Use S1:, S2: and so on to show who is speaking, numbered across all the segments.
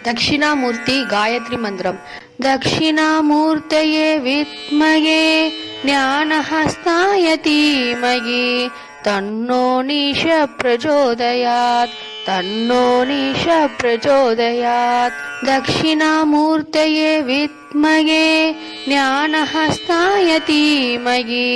S1: దక్షిణామూర్తి గాయత్రి మంత్రం. దక్షిణామూర్తయే విద్మహే జ్ఞానహస్తాయ ధీమహి తన్నో నీశ ప్రచోదయాత్ తన్నో నీశ ప్రచోదయాత్. దక్షిణామూర్తయే విద్మహే జ్ఞానహస్తాయ ధీమహి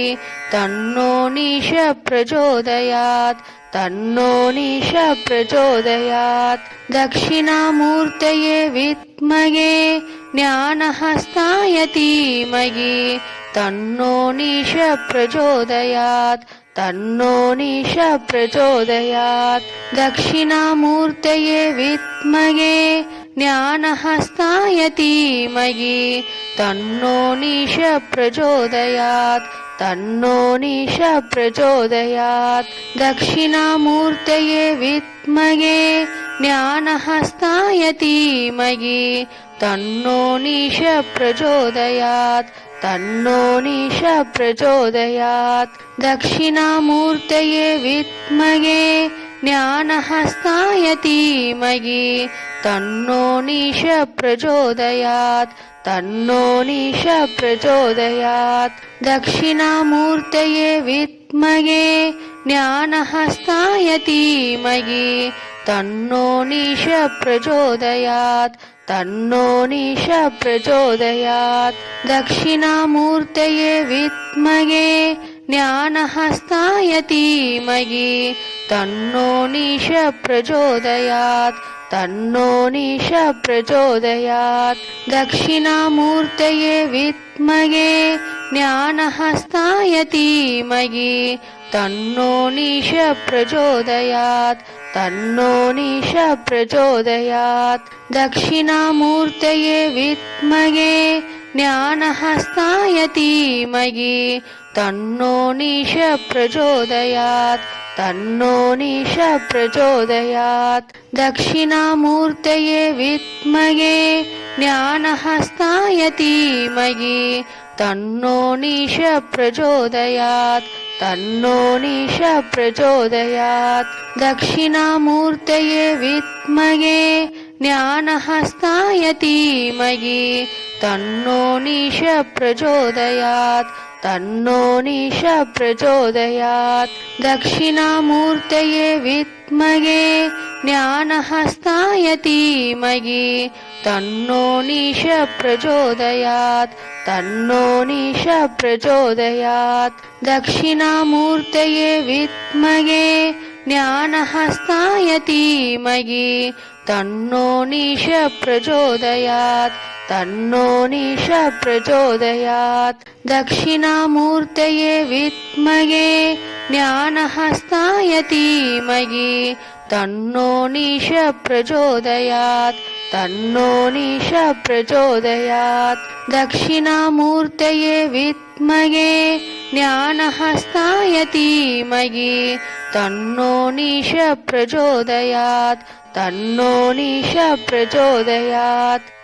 S1: తన్నో నీశ ప్రచోదయాత్ తన్నో నీశ ప్రచోదయాత్. దక్షిణామూర్తయే విద్మహే జ్ఞానహస్తాయ ధీమహి తన్నో నీశ ప్రచోదయాత్ తన్నో నీశ ప్రచోదయాత్. దక్షిణామూర్తయే విద్మహే జ్ఞానహస్తాయ ధీమహి తన్నో నీశ ప్రచోదయాత్ తన్నో నీశ ప్రచోదయాత్. దక్షిణామూర్తయే విద్మహే జ్ఞానహస్తాయ ధీమహి తన్నో నీశ ప్రచోదయాత్ తన్నో నీశ ప్రచోదయాత్. దక్షిణామూర్తయే విద్మహే జ్ఞానహస్తాయ ధీమహి తన్నో నీశ ప్రచోదయాత్ తన్నో నీశ ప్రచోదయాత్. దక్షిణామూర్తయే విద్మహే జ్ఞానహస్తాయ ధీమహి తన్నో నీశ ప్రచోదయాత్ తన్నో నీశ ప్రచోదయాత్. దక్షిణామూర్తయే విద్మహే జ్ఞానహస్తాయ ధీమహి తన్నో నీశ ప్రచోదయాత్ తన్నో నీశ ప్రచోదయాత్. దక్షిణామూర్తయే విద్మహే జ్ఞానహస్తాయ ధీమహి తన్నో నీశ ప్రచోదయాత్ తన్నో నీశ ప్రచోదయాత్. దక్షిణామూర్తయే విద్మహే జ్ఞానహస్తాయ ధీమహి తన్నో నీశ ప్రచోదయాత్ తన్నో నీశ ప్రచోదయాత్. దక్షిణామూర్తయే విద్మహే జ్ఞానహస్తాయ ధీమహి తన్నో నీశ ప్రచోదయాత్ తన్నో నీశ ప్రచోదయాత్. దక్షిణామూర్తయే విద్మహే జ్ఞానహస్తాయ ధీమహి తన్నో నీశ ప్రచోదయాత్ తన్నో నీశ ప్రచోదయాత్. దక్షిణామూర్తయే విద్మహే జ్ఞానహస్తాయ ధీమహి తన్నో నీశ ప్రచోదయాత్ తన్నో నీశ ప్రచోదయాత్. దక్షిణామూర్తయే విద్మహే జ్ఞానహస్తాయ ధీమహి తన్నో నీశ ప్రచోదయాత్ తన్నో నీశ ప్రచోదయాత్. దక్షిణామూర్తయే విద్మహే జ్ఞానహస్తాయ ధీమహి తన్నో నీశ ప్రచోదయాత్ తన్నో నీశ ప్రచోదయాత్. దక్షిణామూర్తయే విద్మహే జ్ఞానహస్తాయ ధీమహి తన్నో నీశ ప్రచోదయాత్ తన్నో నీశ ప్రచోదయాత్.